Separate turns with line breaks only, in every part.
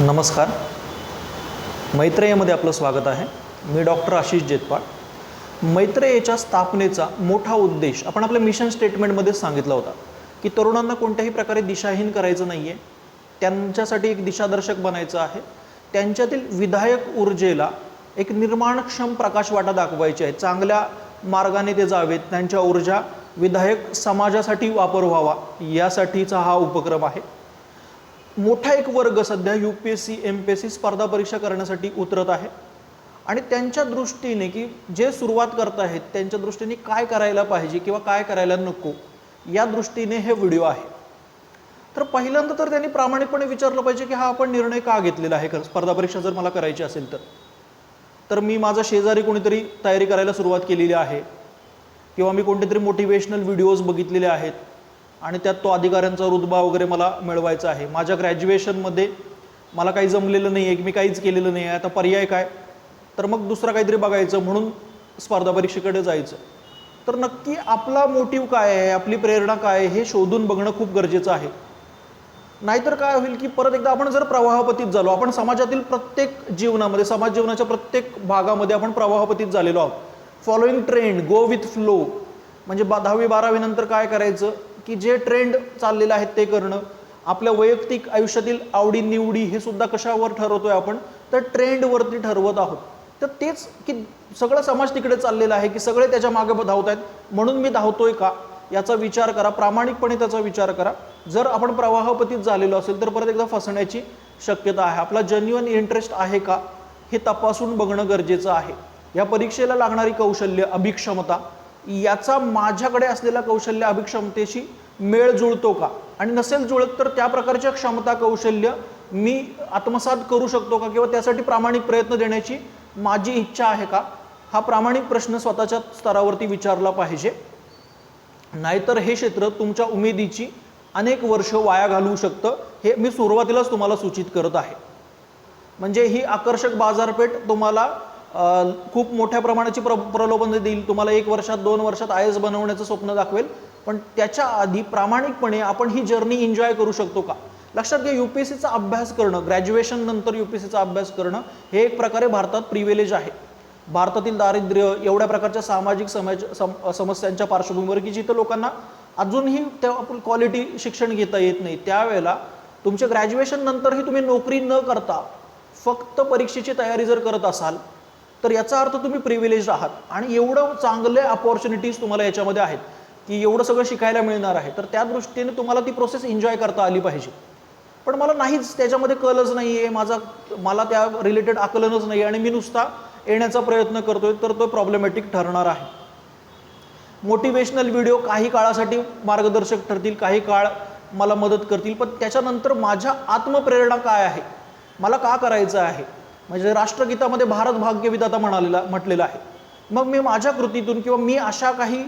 नमस्कार. मैत्रेयमध्ये आपलं स्वागत आहे. मी डॉक्टर आशिष जेतपाळ. मैत्रेयच्या स्थापनेचा मोठा उद्देश आपण आपल्या मिशन स्टेटमेंटमध्ये सांगितला होता की तरुणांना कोणत्याही प्रकारे दिशाहीन करायचं नाही आहे, त्यांच्यासाठी एक दिशादर्शक बनायचं आहे, त्यांच्यातील विधायक ऊर्जेला एक निर्माणक्षम प्रकाशवाटा दाखवायची आहे, चांगल्या मार्गाने ते जावेत, त्यांच्या ऊर्जा विधायक समाजासाठी वापर व्हावा यासाठीचा हा उपक्रम आहे. मोठा एक वर्ग सध्या UPSC MPSC स्पर्धा परीक्षा करण्यासाठी उतरत आहे आणि त्यांच्या दृष्टीने की जे सुरुवात करत आहेत त्यांच्या दृष्टीने काय करायला पाहिजे किंवा काय करायला नको या दृष्टीने हे व्हिडिओ आहे. तर पहिल्यांदा तर त्यांनी प्रामाणिकपणे विचारलं पाहिजे की हा आपण निर्णय का घेतलेला आहे. स्पर्धा परीक्षा जर मला करायची असेल तर मी माझा शेजारी कोणीतरी तयारी करायला सुरुवात केलेली आहे किंवा मी कोणतेतरी मोटिवेशनल व्हिडिओज बघितलेले आहेत आणि त्यात तो अधिकाऱ्यांचा रुतबा वगैरे मला मिळवायचा आहे. माझ्या ग्रॅज्युएशनमध्ये मला काही जमलेलं नाही आहे, मी काहीच केलेलं नाही आहे, आता पर्याय काय, तर मग दुसरं काहीतरी बघायचं म्हणून स्पर्धा परीक्षेकडे जायचं. तर नक्की आपला मोटिव्ह काय आहे, आपली प्रेरणा काय आहे हे शोधून बघणं खूप गरजेचं आहे. नाहीतर काय होईल की परत एकदा आपण जर प्रवाहपतीत झालो, आपण समाजातील प्रत्येक जीवनामध्ये, समाज जीवनाच्या प्रत्येक भागामध्ये आपण प्रवाहपतीत झालेलो आहोत. Following trend, go with flow, म्हणजे 10वी 12वी नंतर काय करायचं की जे ट्रेंड चाललेलं आहे ते करणं. आपल्या वैयक्तिक आयुष्यातील आवडीनिवडी हे सुद्धा कशावर ठरवतोय आपण, तर ट्रेंडवरती ठरवत आहोत. तर तेच की सगळं समाज तिकडे चाललेला आहे की सगळे त्याच्या मागे धावत आहेत, म्हणून मी धावतोय का याचा विचार करा, प्रामाणिकपणे त्याचा विचार करा. जर आपण प्रवाहपतीत झालेलो असेल तर परत एकदा फसण्याची शक्यता आहे. आपला जेन्युइन इंटरेस्ट आहे का हे तपासून बघणं गरजेचं आहे. या परीक्षेला लागणारी कौशल्य, अभिक्षमता याचा माझ्याकडे असलेला कौशल्य अभिक्षमतेशी मेळ जुळतो का, आणि नसेल जुळत तर त्या प्रकारच्या क्षमता कौशल्य मी आत्मसात करू शकतो का किंवा त्यासाठी प्रामाणिक प्रयत्न देण्याची माझी इच्छा आहे का, हा प्रामाणिक प्रश्न स्वतःच्या स्तरावरती विचारला पाहिजे. नाहीतर हे क्षेत्र तुमच्या उमेदीची अनेक वर्ष वाया घालवू शकतं, हे मी सुरुवातीलाच तुम्हाला सूचित करत आहे. म्हणजे ही आकर्षक बाजारपेठ तुम्हाला खूप मोठ्या प्रमाणाची प्रलोभन देईल, तुम्हाला 1 वर्षात 2 वर्षात IAS बनवण्याचं स्वप्न दाखवेल, पण त्याच्या आधी प्रामाणिकपणे आपण ही जर्नी एन्जॉय करू शकतो का. लक्षात घ्या, UPSCचा अभ्यास करणं, ग्रॅज्युएशन नंतर UPSCचा अभ्यास करणं हे एक प्रकारे भारतात प्रिव्हिलेज आहे. भारतातील दारिद्र्य, एवढ्या प्रकारच्या सामाजिक समस्यांच्या पार्श्वभूमीवर की जिथं लोकांना अजूनही त्या क्वालिटी शिक्षण घेता येत नाही, त्यावेळेला तुमच्या ग्रॅज्युएशन नंतरही तुम्ही नोकरी न करता फक्त परीक्षेची तयारी जर करत असाल तर याचा अर्थ तुम्ही प्रिव्हिलेज आहात. आणि एवढं चांगले अपॉर्च्युनिटीज तुम्हाला याच्यामध्ये आहेत की एवढं सगळं शिकायला मिळणार आहे, तर त्या दृष्टीने तुम्हाला ती प्रोसेस एन्जॉय करता आली पाहिजे. पण मला नाहीच, त्याच्यामध्ये कलच नाही आहे, मला त्या रिलेटेड आकलनच नाही आणि मी नुसता येण्याचा प्रयत्न करतोय, तर तो प्रॉब्लेमॅटिक ठरणार आहे. मोटिवेशनल व्हिडिओ काही काळासाठी मार्गदर्शक ठरतील, काही काळ मला मदत करतील, पण त्याच्यानंतर माझ्या आत्मप्रेरणा काय आहे, मला का करायचं आहे. म्हणजे राष्ट्रगीतामध्ये भारत भाग्यविधाता म्हटलेलं आहे. मग मी माझ्या कृतीतून किंवा मी अशा काही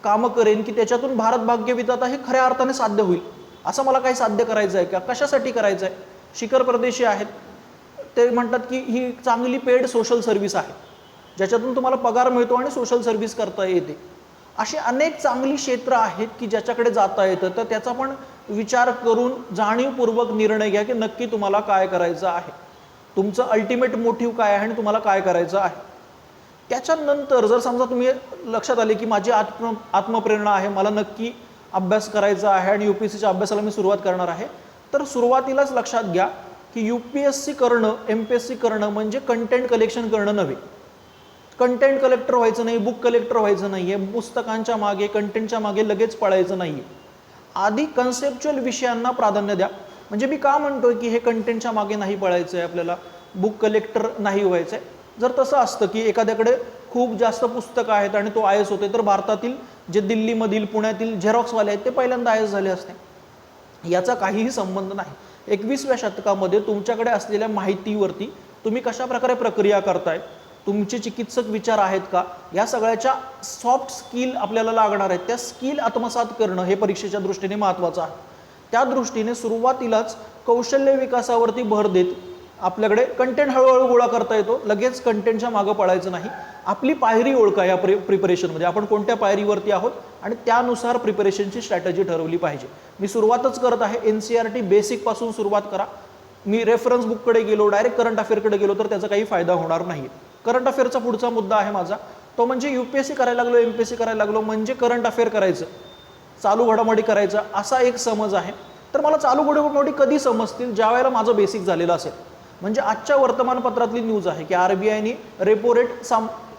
कामं करेन की त्याच्यातून भारत भाग्यविधाता हे खऱ्या अर्थाने साध्य होईल. असं मला काही साध्य करायचं आहे का, कशासाठी करायचं आहे. शिखर परदेशी आहेत, ते म्हणतात की ही चांगली पेड सोशल सर्व्हिस आहे, ज्याच्यातून तुम्हाला पगार मिळतो आणि सोशल सर्व्हिस करता येते. अशी अनेक चांगली क्षेत्र आहेत की ज्याच्याकडे जाता येतं. तर त्याचा पण विचार करून जाणीवपूर्वक निर्णय घ्या की नक्की तुम्हाला काय करायचं आहे, तुमचं अल्टिमेट मोटिव्ह काय आहे आणि तुम्हाला काय करायचं आहे. त्याच्यानंतर जर समजा तुम्ही लक्षात आले की माझी आत्मप्रेरणा आहे, मला नक्की अभ्यास करायचा आहे आणि UPSCच्या अभ्यासाला मी सुरुवात करणार आहे, तर सुरुवातीलाच लक्षात घ्या की UPSC करणं, MPSC करणं म्हणजे कंटेंट कलेक्शन करणं नव्हे. कंटेंट कलेक्टर व्हायचं नाही, बुक कलेक्टर व्हायचं नाही आहे, पुस्तकांच्या मागे, कंटेंटच्या मागे लगेच पळायचं नाही आहे. आधी कन्सेप्च्युअल विषयांना प्राधान्य द्या. म्हणजे मी का म्हणतोय की हे कंटेंटच्या मागे नाही पळायचं आहे, आपल्याला बुक कलेक्टर नाही व्हायचं आहे. जर तसं असतं की एखाद्याकडे खूप जास्त पुस्तकं आहेत आणि तो IAS होते, तर भारतातील जे दिल्लीमधील, पुण्यातील झेरॉक्सवाले आहेत ते पहिल्यांदा IAS झाले असते. याचा काहीही संबंध नाही. 21व्या शतकामध्ये तुमच्याकडे असलेल्या माहितीवरती तुम्ही कशा प्रकारे प्रक्रिया करताय, तुमचे चिकित्सक विचार आहेत का, या सगळ्याच्या सॉफ्ट स्किल आपल्याला लागणार आहेत. त्या स्किल आत्मसात करणं हे परीक्षेच्या दृष्टीने महत्त्वाचं आहे. त्या दृष्टीने सुरुवातीलाच कौशल्य विकासावरती भर देत आपल्याकडे कंटेंट हळूहळू गोळा करता येतो, लगेच कंटेंटच्या मागं पळायचं नाही. आपली पायरी ओळखा या प्रिपरेशनमध्ये, आपण कोणत्या पायरीवरती आहोत आणि त्यानुसार प्रिपरेशनची स्ट्रॅटेजी ठरवली पाहिजे. मी सुरुवातच करत आहे, NCERT बेसिकपासून सुरुवात करा. मी रेफरन्स बुककडे गेलो, डायरेक्ट करंट अफेअरकडे गेलो तर त्याचा काही फायदा होणार नाही. करंट अफेअरचा पुढचा मुद्दा आहे माझा, तो म्हणजे UPSC करायला लागलो, MPSC करायला लागलो म्हणजे करंट अफेअर करायचं, चालू घडामोडी करायचा असा एक समज आहे. तर मला चालू घडामोडी कधी समजतील, ज्या वेळेला माझं बेसिक झालेलं असेल. म्हणजे आजच्या वर्तमानपत्रातली न्यूज आहे की RBIने रेपो रेट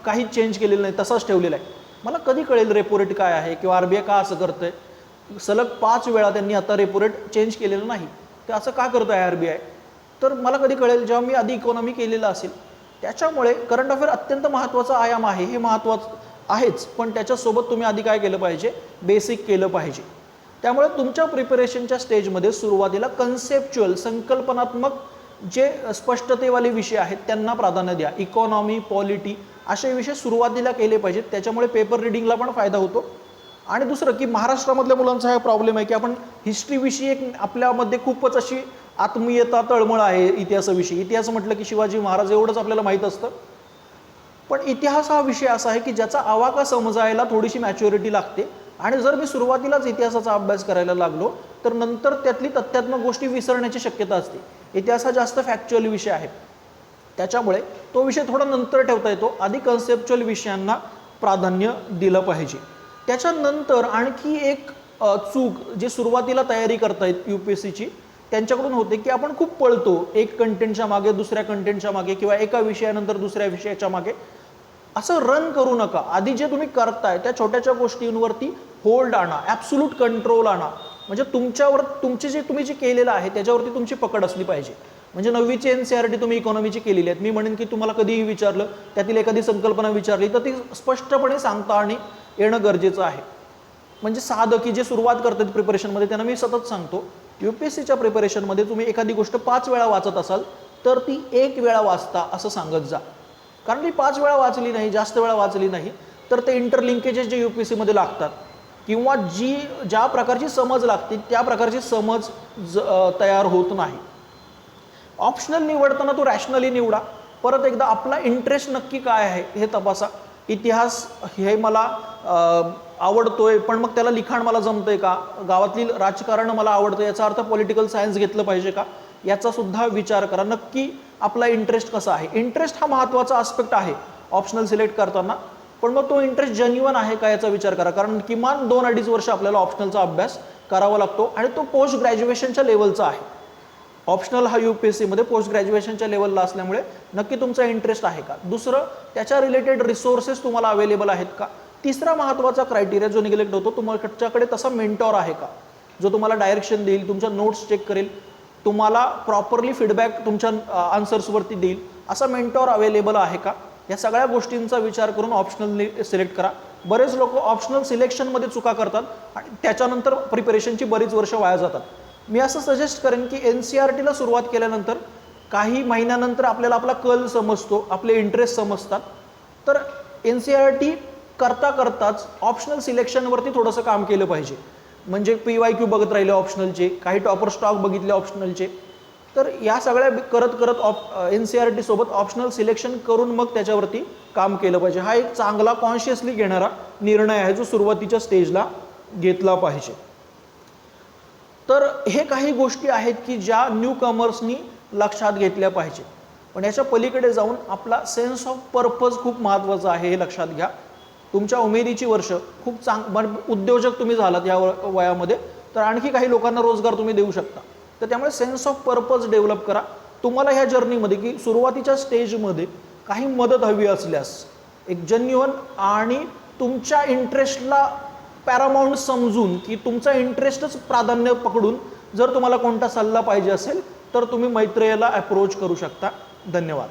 काही चेंज केलेलं नाही, तसाच ठेवलेला आहे. मला कधी कळेल रेपो रेट काय आहे किंवा RBI का असं करतंय. सलग 5 वेळा त्यांनी आता रेपो रेट चेंज केलेलं नाही, तर असं का करतो आहे RBI, तर मला कधी कळेल जेव्हा मी आधी इकॉनॉमी केलेलं असेल. त्याच्यामुळे करंट अफेअर अत्यंत महत्त्वाचा आयाम आहे, हे महत्त्वाचं आहेच, पण त्याच्यासोबत तुम्ही आधी काय केलं पाहिजे, बेसिक केलं पाहिजे. त्यामुळे तुमच्या प्रिपरेशनच्या स्टेजमध्ये सुरुवातीला कन्सेप्च्युअल संकल्पनात्मक जे स्पष्टतेवाले विषय आहेत त्यांना प्राधान्य द्या. इकॉनॉमी, पॉलिटी असे विषय सुरुवातीला केले पाहिजेत, त्याच्यामुळे पेपर रिडिंगला पण फायदा होतो. आणि दुसरं की महाराष्ट्रामधल्या मुलांचा हा प्रॉब्लेम आहे की आपण हिस्ट्रीविषयी एक आपल्यामध्ये खूपच अशी आत्मीयता तळमळ आहे इतिहासाविषयी. इतिहास म्हटलं की शिवाजी महाराज एवढंच आपल्याला माहीत असतं, पण इतिहास हा विषय असा आहे की ज्याचा आवाका समजायला थोडीशी मॅच्युरिटी लागते. आणि जर मी सुरुवातीलाच इतिहासाचा अभ्यास करायला लागलो तर नंतर त्यातली तथ्यात्मक गोष्टी विसरण्याची शक्यता असते. इतिहास हा जास्त फॅक्च्युअल विषय आहे, त्याच्यामुळे तो विषय थोडा नंतर ठेवता येतो, आधी कन्सेप्च्युअल विषयांना प्राधान्य दिलं पाहिजे. त्याच्यानंतर आणखी एक चूक जे सुरुवातीला तयारी करतायत UPSCची त्यांच्याकडून होते की आपण खूप पळतो एक कंटेंटच्या मागे, दुसऱ्या कंटेंटच्या मागे किंवा एका विषयानंतर दुसऱ्या विषयाच्या मागे. असं रन करू नका. आधी जे तुम्ही करताय त्या छोट्याच्या गोष्टींवरती होल्ड आणा, ॲब्सोल्यूट कंट्रोल आणा. म्हणजे तुमच्यावर तुम्ही जे केलेलं आहे त्याच्यावरती तुमची पकड असली पाहिजे. म्हणजे 9वीची NCERT तुम्ही इकॉनॉमीची केलेली आहेत, मी म्हणेन की तुम्हाला कधीही विचारलं त्यातील एखादी संकल्पना विचारली तर ती स्पष्टपणे सांगता आणि येणं गरजेचं आहे. म्हणजे साधं की जे सुरुवात करतात प्रिपरेशनमध्ये त्यांना मी सतत सांगतो, UPSCच्या प्रिपरेशनमध्ये तुम्ही एखादी गोष्ट 5 वेळा वाचत असाल तर ती 1 वेळा वाचता असं सांगत जा. कारण ती 5 वेळा वाचली नाही, जास्त वेळा वाचली नाही तर ते इंटरलिंकेजेस जे UPSCमध्ये लागतात किंवा ज्या प्रकारची समज लागते त्या प्रकारची समज तयार होत नाही. ऑप्शनल निवडताना तो रॅशनली निवडा. परत एकदा आपला इंटरेस्ट नक्की काय आहे हे तपासा. इतिहास हे मला आवडतोय पण मग त्याला लिखाण मला जमतंय का, गावातील राजकारण मला आवडतं याचा अर्थ पॉलिटिकल सायन्स घेतलं पाहिजे का, याचा सुद्धा विचार करा. नक्की आपला इंटरेस्ट कसा आहे. इंटरेस्ट हा महत्त्वाचा आस्पेक्ट आहे ऑप्शनल सिलेक्ट करताना, पण मग तो इंटरेस्ट जेन्युइन आहे का याचा विचार करा. कारण किमान 2-2.5 वर्ष आपल्याला ऑप्शनलचा अभ्यास करावा लागतो आणि तो पोस्ट ग्रॅज्युएशनच्या लेवलचा आहे. ऑप्शनल हा UPSCमध्ये पोस्ट ग्रॅज्युएशनच्या लेवलला असल्यामुळे नक्की तुमचा इंटरेस्ट आहे का. दुसरं, त्याच्या रिलेटेड रिसोर्सेस तुम्हाला अवेलेबल आहेत का. तिसरा महत्त्वाचा क्रायटेरिया जो निग्लेक्ट होतो, तुमच्याकडे तसा मेंटॉर आहे का जो तुम्हाला डायरेक्शन देईल, तुमच्या नोट्स चेक करेल, तुम्हाला प्रॉपरली फीडबॅक तुमच्या आन्सर्सवरती देईल, असा मेंटॉर अवेलेबल आहे का. या सगळ्या गोष्टींचा विचार करून ऑप्शनल सिलेक्ट करा. बरेच लोक ऑप्शनल सिलेक्शनमध्ये चुका करतात आणि त्याच्यानंतर प्रिपरेशनची बरीच वर्ष वाया जातात. मी असं सजेस्ट करेन की NCERTला सुरुवात केल्यानंतर काही महिन्यानंतर आपल्याला आपला कल समजतो, आपले इंटरेस्ट समजतात, तर NCERT करता करताच ऑप्शनल सिलेक्शनवरती थोडंसं काम केलं पाहिजे. म्हणजे PYQ बघत राहिले ऑप्शनलचे, काही टॉपर स्टॉक बघितले ऑप्शनलचे, तर या सगळ्या करत करत NCERT सोबत ऑप्शनल सिलेक्शन करून मग त्याच्यावरती काम केलं पाहिजे. हा एक चांगला कॉन्शियसली घेणारा निर्णय आहे जो सुरुवातीच्या स्टेजला घेतला पाहिजे. तर हे काही गोष्टी आहेत की ज्या न्यू कमर्सनी लक्षात घेतल्या पाहिजे. पण याच्या पलीकडे जाऊन आपला सेन्स ऑफ पर्पज खूप महत्त्वाचा आहे हे लक्षात घ्या. तुमच्या उमेदीची वर्ष खूप उद्योजक तुम्ही झालात या वयामध्ये तर आणखी काही लोकांना रोजगार तुम्ही देऊ शकता. तर त्यामुळे सेन्स ऑफ पर्पज डेव्हलप करा. तुम्हाला ह्या जर्नीमध्ये की सुरुवातीच्या स्टेजमध्ये काही मदत हवी असल्यास एक जेन्युइन आणि तुमच्या इंटरेस्टला पॅरामाउंट समजून की तुमचा इंटरेस्टच प्राधान्य पकडून जर तुम्हाला कोणता सल्ला पाहिजे असेल तर तुम्ही मैत्रेयला अप्रोच करू शकता. धन्यवाद.